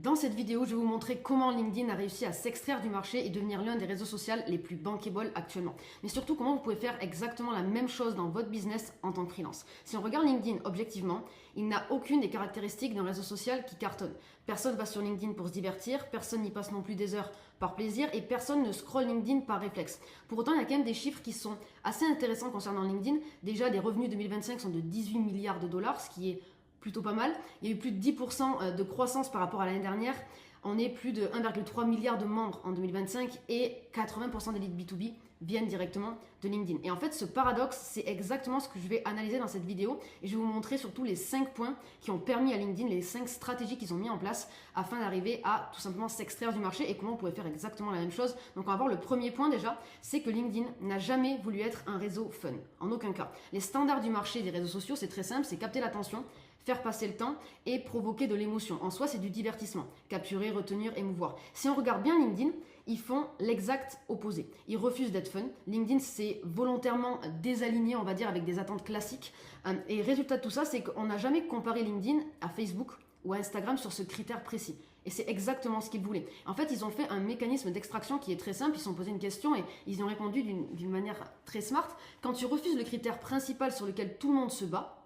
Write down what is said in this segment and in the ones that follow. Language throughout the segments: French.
Dans cette vidéo, je vais vous montrer comment LinkedIn a réussi à s'extraire du marché et devenir l'un des réseaux sociaux les plus bankable actuellement. Mais surtout, comment vous pouvez faire exactement la même chose dans votre business en tant que freelance. Si on regarde LinkedIn objectivement, il n'a aucune des caractéristiques d'un réseau social qui cartonne. Personne va sur LinkedIn pour se divertir, personne n'y passe non plus des heures par plaisir et personne ne scrolle LinkedIn par réflexe. Pour autant, il y a quand même des chiffres qui sont assez intéressants concernant LinkedIn. Déjà, les revenus 2025 sont de 18 milliards de dollars, ce qui est plutôt pas mal. Il y a eu plus de 10% de croissance par rapport à l'année dernière. On est plus de 1,3 milliard de membres en 2025 et 80% des leads B2B viennent directement de LinkedIn. Et en fait, ce paradoxe, c'est exactement ce que je vais analyser dans cette vidéo et je vais vous montrer surtout les 5 points qui ont permis à LinkedIn, les 5 stratégies qu'ils ont mis en place afin d'arriver à tout simplement s'extraire du marché et comment on pouvait faire exactement la même chose. Donc on va voir le premier point déjà, c'est que LinkedIn n'a jamais voulu être un réseau fun, en aucun cas. Les standards du marché des réseaux sociaux, c'est très simple, c'est capter l'attention, faire passer le temps et provoquer de l'émotion. En soi, c'est du divertissement. Capturer, retenir, émouvoir. Si on regarde bien LinkedIn, ils font l'exact opposé. Ils refusent d'être fun. LinkedIn s'est volontairement désaligné, on va dire, avec des attentes classiques. Et résultat de tout ça, c'est qu'on n'a jamais comparé LinkedIn à Facebook ou à Instagram sur ce critère précis. Et c'est exactement ce qu'ils voulaient. En fait, ils ont fait un mécanisme d'extraction qui est très simple. Ils se sont posé une question et ils y ont répondu d'une manière très smart. Quand tu refuses le critère principal sur lequel tout le monde se bat,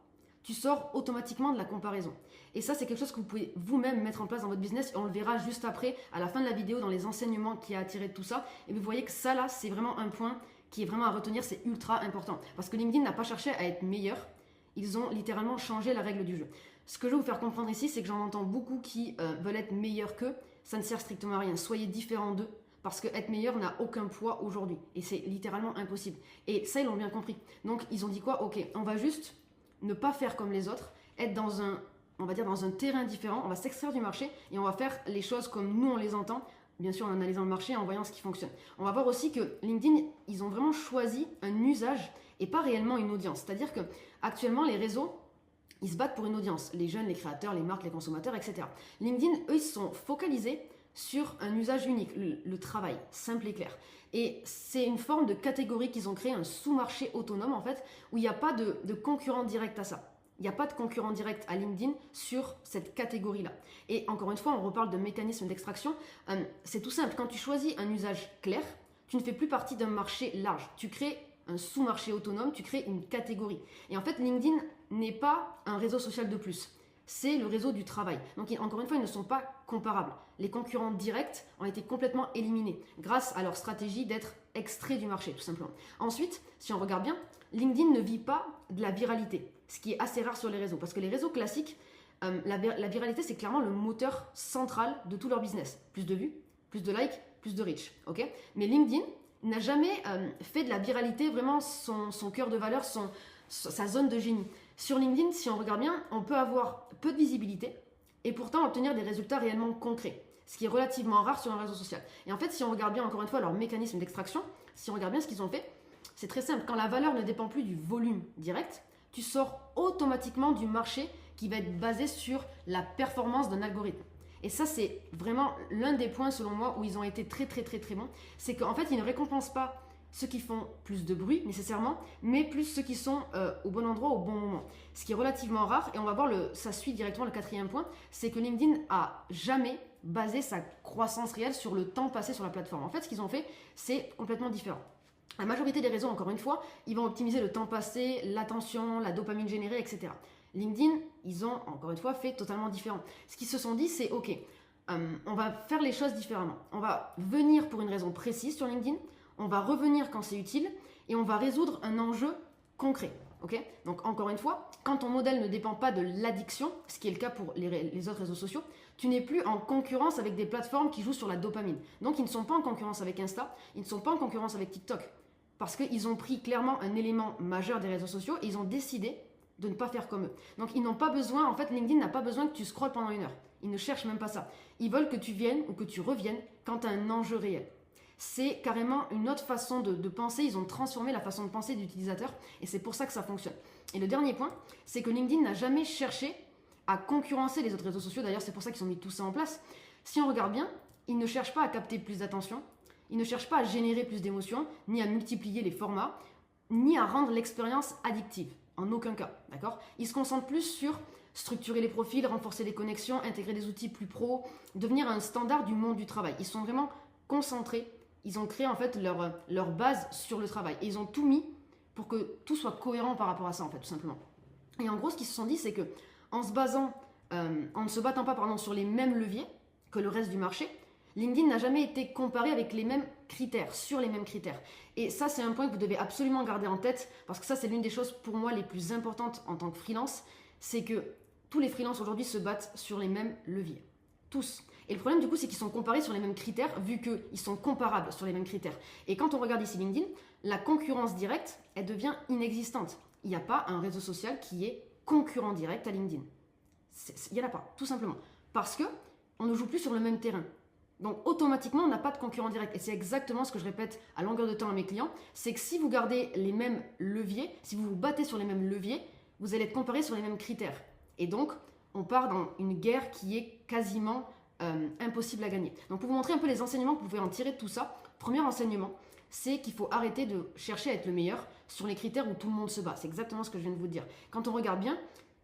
tu sors automatiquement de la comparaison. Et ça, c'est quelque chose que vous pouvez vous-même mettre en place dans votre business. Et on le verra juste après, à la fin de la vidéo, dans les enseignements qui a attiré de tout ça. Et vous voyez que ça, là, c'est vraiment un point qui est vraiment à retenir. C'est ultra important. Parce que LinkedIn n'a pas cherché à être meilleur. Ils ont littéralement changé la règle du jeu. Ce que je vais vous faire comprendre ici, c'est que j'en entends beaucoup qui veulent être meilleurs qu'eux. Ça ne sert strictement à rien. Soyez différents d'eux. Parce que être meilleur n'a aucun poids aujourd'hui. Et c'est littéralement impossible. Et ça, ils l'ont bien compris. Donc, ils ont dit quoi? Ok, on va juste ne pas faire comme les autres, être dans un, on va dire, dans un terrain différent, on va s'extraire du marché et on va faire les choses comme nous on les entend, bien sûr en analysant le marché, en voyant ce qui fonctionne. On va voir aussi que LinkedIn, ils ont vraiment choisi un usage et pas réellement une audience. C'est-à-dire que actuellement les réseaux, ils se battent pour une audience, les jeunes, les créateurs, les marques, les consommateurs, etc. LinkedIn, eux, ils se sont focalisés sur un usage unique, le travail, simple et clair. Et c'est une forme de catégorie qu'ils ont créé, un sous-marché autonome en fait, où il n'y a pas de concurrent direct à ça. Il n'y a pas de concurrent direct à LinkedIn sur cette catégorie-là. Et encore une fois, on reparle de mécanisme d'extraction. C'est tout simple, quand tu choisis un usage clair, tu ne fais plus partie d'un marché large. Tu crées un sous-marché autonome, tu crées une catégorie. Et en fait, LinkedIn n'est pas un réseau social de plus. C'est le réseau du travail. Donc encore une fois, ils ne sont pas comparables. Les concurrents directs ont été complètement éliminés grâce à leur stratégie d'être extraits du marché, tout simplement. Ensuite, si on regarde bien, LinkedIn ne vit pas de la viralité, ce qui est assez rare sur les réseaux. Parce que les réseaux classiques, la viralité, c'est clairement le moteur central de tout leur business. Plus de vues, plus de likes, plus de reach. Okay, mais LinkedIn n'a jamais fait de la viralité vraiment son cœur de valeur, sa zone de génie. Sur LinkedIn, si on regarde bien, on peut avoir peu de visibilité et pourtant obtenir des résultats réellement concrets, ce qui est relativement rare sur un réseau social. Et en fait, si on regarde bien encore une fois leur mécanisme d'extraction, si on regarde bien ce qu'ils ont fait, c'est très simple. Quand la valeur ne dépend plus du volume direct, tu sors automatiquement du marché qui va être basé sur la performance d'un algorithme. Et ça, c'est vraiment l'un des points, selon moi, où ils ont été très bons. C'est qu'en fait, ils ne récompensent pas ceux qui font plus de bruit nécessairement, mais plus ceux qui sont au bon endroit au bon moment. Ce qui est relativement rare, et on va voir, ça suit directement le 4e point, c'est que LinkedIn a jamais basé sa croissance réelle sur le temps passé sur la plateforme. En fait, ce qu'ils ont fait, c'est complètement différent. La majorité des réseaux, encore une fois, ils vont optimiser le temps passé, l'attention, la dopamine générée, etc. LinkedIn, ils ont, encore une fois, fait totalement différent. Ce qu'ils se sont dit, c'est ok, on va faire les choses différemment. On va venir pour une raison précise sur LinkedIn, on va revenir quand c'est utile et on va résoudre un enjeu concret. Okay, donc encore une fois, quand ton modèle ne dépend pas de l'addiction, ce qui est le cas pour les autres réseaux sociaux, tu n'es plus en concurrence avec des plateformes qui jouent sur la dopamine. Donc ils ne sont pas en concurrence avec Insta, ils ne sont pas en concurrence avec TikTok. Parce qu'ils ont pris clairement un élément majeur des réseaux sociaux et ils ont décidé de ne pas faire comme eux. Donc ils n'ont pas besoin, en fait LinkedIn n'a pas besoin que tu scrolles pendant 1 heure. Ils ne cherchent même pas ça. Ils veulent que tu viennes ou que tu reviennes quand tu as un enjeu réel. C'est carrément une autre façon de penser. Ils ont transformé la façon de penser de l'utilisateur et c'est pour ça que ça fonctionne. Et le dernier point, c'est que LinkedIn n'a jamais cherché à concurrencer les autres réseaux sociaux. D'ailleurs, c'est pour ça qu'ils ont mis tout ça en place. Si on regarde bien, ils ne cherchent pas à capter plus d'attention, ils ne cherchent pas à générer plus d'émotions, ni à multiplier les formats, ni à rendre l'expérience addictive. En aucun cas, d'accord? Ils se concentrent plus sur structurer les profils, renforcer les connexions, intégrer des outils plus pro, devenir un standard du monde du travail. Ils sont vraiment concentrés. Ils ont créé en fait leur base sur le travail. Et ils ont tout mis pour que tout soit cohérent par rapport à ça, en fait, tout simplement. Et en gros, ce qu'ils se sont dit, c'est que en ne se battant pas sur les mêmes leviers que le reste du marché, LinkedIn n'a jamais été comparé avec les mêmes critères, sur les mêmes critères. Et ça, c'est un point que vous devez absolument garder en tête, parce que ça, c'est l'une des choses pour moi les plus importantes en tant que freelance, c'est que tous les freelances aujourd'hui se battent sur les mêmes leviers. Tous. Et le problème du coup, c'est qu'ils sont comparés sur les mêmes critères, vu qu'ils sont comparables sur les mêmes critères. Et quand on regarde ici LinkedIn, la concurrence directe, elle devient inexistante. Il n'y a pas un réseau social qui est concurrent direct à LinkedIn. Il n'y en a pas, tout simplement. Parce qu'on ne joue plus sur le même terrain. Donc automatiquement, on n'a pas de concurrent direct. Et c'est exactement ce que je répète à longueur de temps à mes clients, c'est que si vous gardez les mêmes leviers, si vous vous battez sur les mêmes leviers, vous allez être comparé sur les mêmes critères. Et donc, on part dans une guerre qui est quasiment impossible à gagner. Donc pour vous montrer un peu les enseignements que vous pouvez en tirer de tout ça, premier enseignement, c'est qu'il faut arrêter de chercher à être le meilleur sur les critères où tout le monde se bat. C'est exactement ce que je viens de vous dire. Quand on regarde bien,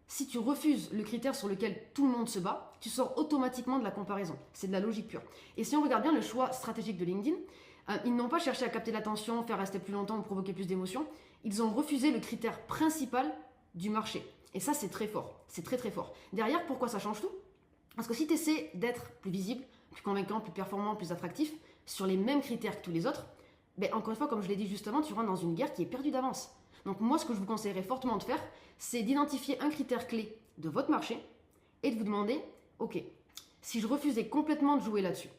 si tu refuses le critère sur lequel tout le monde se bat, tu sors automatiquement de la comparaison. C'est de la logique pure. Et si on regarde bien le choix stratégique de LinkedIn, ils n'ont pas cherché à capter l'attention, faire rester plus longtemps ou provoquer plus d'émotions. Ils ont refusé le critère principal du marché. Et ça, c'est très fort. C'est très très fort. Derrière, pourquoi ça change tout? Parce que si tu essaies d'être plus visible, plus convaincant, plus performant, plus attractif, sur les mêmes critères que tous les autres, encore une fois, comme je l'ai dit justement, tu rentres dans une guerre qui est perdue d'avance. Donc moi, ce que je vous conseillerais fortement de faire, c'est d'identifier un critère clé de votre marché et de vous demander, ok, si je refusais complètement de jouer là-dessus,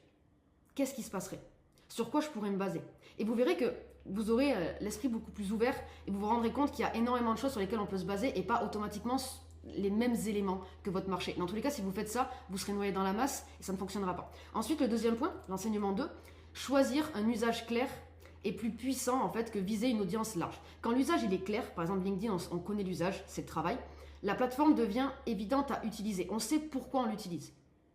qu'est-ce qui se passerait? Sur quoi je pourrais me baser? Et vous verrez que vous aurez l'esprit beaucoup plus ouvert et vous vous rendrez compte qu'il y a énormément de choses sur lesquelles on peut se baser et pas automatiquement les mêmes éléments que votre marché. Dans tous les cas, si vous faites ça, vous serez noyé dans la masse et ça ne fonctionnera pas. Ensuite, le deuxième point, l'enseignement 2, choisir un usage clair et plus puissant en fait que viser une audience large. Quand l'usage il est clair, par exemple LinkedIn, on connaît l'usage, c'est le travail, la plateforme devient évidente à utiliser. On sait pourquoi on l'utilise.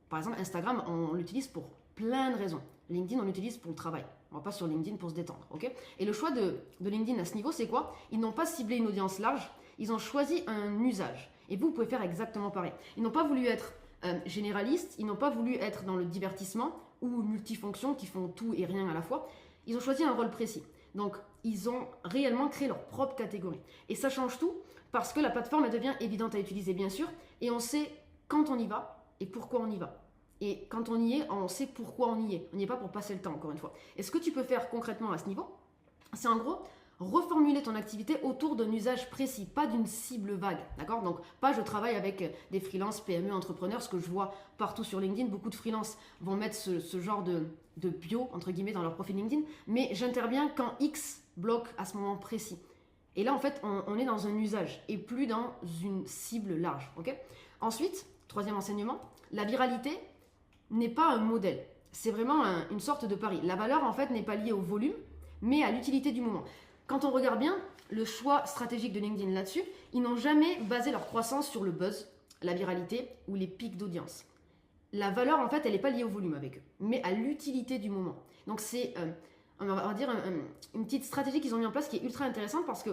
Par exemple, Instagram, on l'utilise pour plein de raisons. LinkedIn, on l'utilise pour le travail. On va pas sur LinkedIn pour se détendre, ok? Et le choix de LinkedIn à ce niveau, c'est quoi? Ils n'ont pas ciblé une audience large, ils ont choisi un usage. Et vous pouvez faire exactement pareil. Ils n'ont pas voulu être généralistes, ils n'ont pas voulu être dans le divertissement ou multifonction qui font tout et rien à la fois. Ils ont choisi un rôle précis. Donc, ils ont réellement créé leur propre catégorie. Et ça change tout parce que la plateforme elle devient évidente à utiliser, bien sûr, et on sait quand on y va et pourquoi on y va. Et quand on y est, on sait pourquoi on y est. On n'y est pas pour passer le temps, encore une fois. Et ce que tu peux faire concrètement à ce niveau, c'est en gros reformuler ton activité autour d'un usage précis, pas d'une cible vague, d'accord? Donc, pas je travaille avec des freelances, PME, entrepreneurs, ce que je vois partout sur LinkedIn, beaucoup de freelances vont mettre ce genre de bio, entre guillemets, dans leur profil LinkedIn, mais j'interviens quand X bloque à ce moment précis. Et là, en fait, on est dans un usage et plus dans une cible large, ok? Ensuite, troisième enseignement, la viralité n'est pas un modèle, c'est vraiment une sorte de pari. La valeur, en fait, n'est pas liée au volume, mais à l'utilité du moment. Quand on regarde bien le choix stratégique de LinkedIn là-dessus, ils n'ont jamais basé leur croissance sur le buzz, la viralité ou les pics d'audience. La valeur, en fait, elle n'est pas liée au volume avec eux, mais à l'utilité du moment. Donc c'est, on va dire, une petite stratégie qu'ils ont mis en place qui est ultra intéressante parce que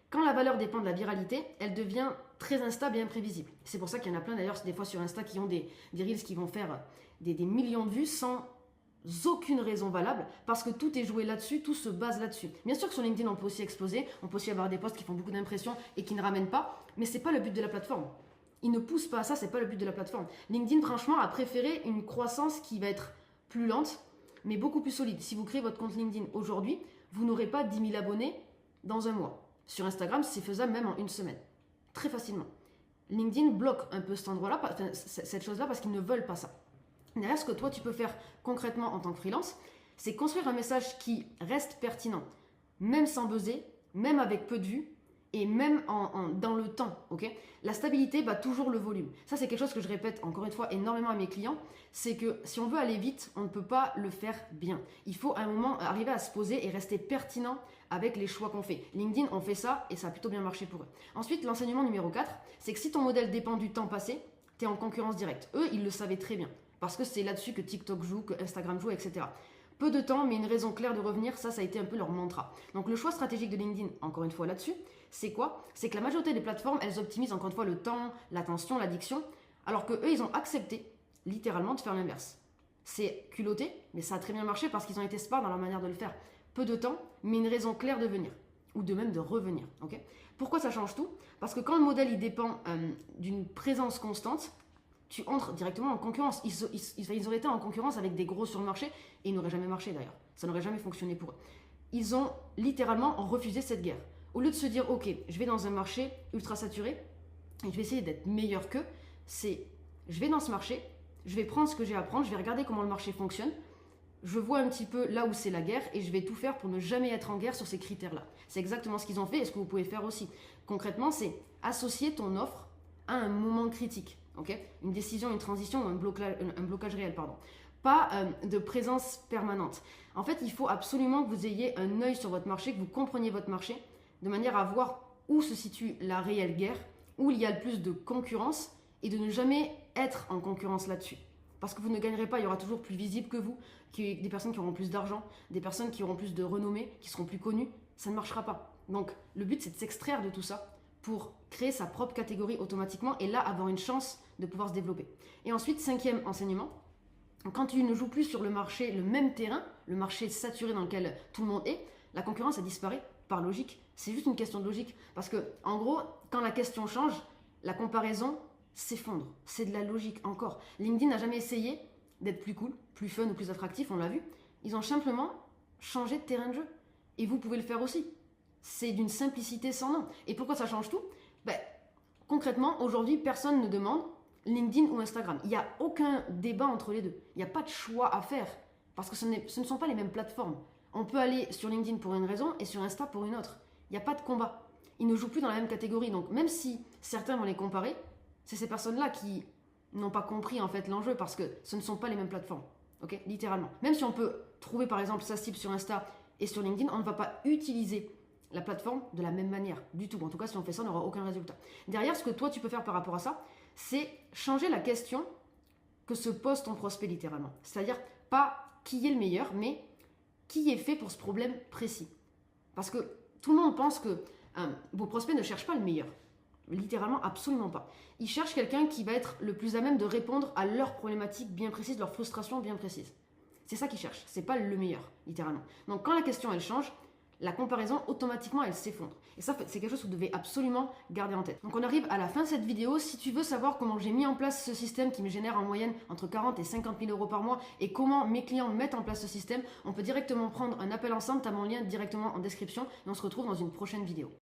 quand la valeur dépend de la viralité, elle devient très instable et imprévisible. C'est pour ça qu'il y en a plein d'ailleurs, des fois sur Insta, qui ont des reels qui vont faire des millions de vues sans aucune raison valable parce que tout est joué là-dessus, tout se base là-dessus. Bien sûr que sur LinkedIn, on peut aussi exploser, on peut aussi avoir des posts qui font beaucoup d'impressions et qui ne ramènent pas, mais c'est pas le but de la plateforme. Ils ne poussent pas à ça, c'est pas le but de la plateforme. LinkedIn, franchement, a préféré une croissance qui va être plus lente, mais beaucoup plus solide. Si vous créez votre compte LinkedIn aujourd'hui, vous n'aurez pas 10 000 abonnés dans un mois. Sur Instagram, c'est faisable même en une semaine. Très facilement. LinkedIn bloque un peu cet endroit-là, cette chose-là, parce qu'ils ne veulent pas ça. Derrière, ce que toi, tu peux faire concrètement en tant que freelance, c'est construire un message qui reste pertinent, même sans buzzer, même avec peu de vues, et même dans le temps, ok? La stabilité bat toujours le volume. Ça, c'est quelque chose que je répète encore une fois énormément à mes clients, c'est que si on veut aller vite, on ne peut pas le faire bien. Il faut à un moment arriver à se poser et rester pertinent avec les choix qu'on fait. LinkedIn, on fait ça et ça a plutôt bien marché pour eux. Ensuite, l'enseignement numéro 4, c'est que si ton modèle dépend du temps passé, tu es en concurrence directe. Eux, ils le savaient très bien. Parce que c'est là-dessus que TikTok joue, que Instagram joue, etc. Peu de temps, mais une raison claire de revenir, ça a été un peu leur mantra. Donc le choix stratégique de LinkedIn, encore une fois là-dessus, c'est quoi? C'est que la majorité des plateformes, elles optimisent encore une fois le temps, l'attention, l'addiction, alors que eux, ils ont accepté littéralement de faire l'inverse. C'est culotté, mais ça a très bien marché parce qu'ils ont été smart dans leur manière de le faire. Peu de temps, mais une raison claire de venir, ou de même de revenir. Okay, pourquoi ça change tout? Parce que quand le modèle il dépend d'une présence constante, tu entres directement en concurrence. Ils auraient été en concurrence avec des gros sur le marché et ils n'auraient jamais marché d'ailleurs. Ça n'aurait jamais fonctionné pour eux. Ils ont littéralement refusé cette guerre. Au lieu de se dire, ok, je vais dans un marché ultra saturé et je vais essayer d'être meilleur qu'eux, c'est, je vais dans ce marché, je vais prendre ce que j'ai à prendre, je vais regarder comment le marché fonctionne, je vois un petit peu là où c'est la guerre et je vais tout faire pour ne jamais être en guerre sur ces critères-là. C'est exactement ce qu'ils ont fait et ce que vous pouvez faire aussi. Concrètement, c'est associer ton offre à un moment critique. Okay, une décision, une transition ou un blocage réel, pardon. Pas de présence permanente. En fait, il faut absolument que vous ayez un œil sur votre marché, que vous compreniez votre marché, de manière à voir où se situe la réelle guerre, où il y a le plus de concurrence, et de ne jamais être en concurrence là-dessus. Parce que vous ne gagnerez pas, il y aura toujours plus visible que vous, des personnes qui auront plus d'argent, des personnes qui auront plus de renommée, qui seront plus connues, ça ne marchera pas. Donc, le but, c'est de s'extraire de tout ça pour créer sa propre catégorie automatiquement et là avoir une chance de pouvoir se développer. Et ensuite, 5e enseignement, quand tu ne joues plus sur le marché, le même terrain, le marché saturé dans lequel tout le monde est, la concurrence a disparu par logique. C'est juste une question de logique. Parce que, en gros, quand la question change, la comparaison s'effondre. C'est de la logique encore. LinkedIn n'a jamais essayé d'être plus cool, plus fun ou plus attractif, on l'a vu. Ils ont simplement changé de terrain de jeu. Et vous pouvez le faire aussi. C'est d'une simplicité sans nom. Et pourquoi ça change tout? Concrètement, aujourd'hui, personne ne demande LinkedIn ou Instagram. Il n'y a aucun débat entre les deux. Il n'y a pas de choix à faire. Parce que ce ne sont pas les mêmes plateformes. On peut aller sur LinkedIn pour une raison et sur Insta pour une autre. Il n'y a pas de combat. Ils ne jouent plus dans la même catégorie. Donc même si certains vont les comparer, c'est ces personnes-là qui n'ont pas compris en fait l'enjeu parce que ce ne sont pas les mêmes plateformes. Okay, littéralement. Même si on peut trouver par exemple sa cible sur Insta et sur LinkedIn, on ne va pas utiliser la plateforme de la même manière du tout. En tout cas, si on fait ça, on n'aura aucun résultat. Derrière, ce que toi, tu peux faire par rapport à ça, c'est changer la question que se pose ton prospect littéralement. C'est-à-dire, pas qui est le meilleur, mais qui est fait pour ce problème précis. Parce que tout le monde pense que vos prospects ne cherchent pas le meilleur. Littéralement, absolument pas. Ils cherchent quelqu'un qui va être le plus à même de répondre à leurs problématiques bien précises, leurs frustrations bien précises. C'est ça qu'ils cherchent, c'est pas le meilleur, littéralement. Donc quand la question, elle change, la comparaison, automatiquement, elle s'effondre. Et ça, c'est quelque chose que vous devez absolument garder en tête. Donc on arrive à la fin de cette vidéo. Si tu veux savoir comment j'ai mis en place ce système qui me génère en moyenne entre 40 et 50 000 euros par mois et comment mes clients mettent en place ce système, on peut directement prendre un appel ensemble. Tu as mon lien directement en description et on se retrouve dans une prochaine vidéo.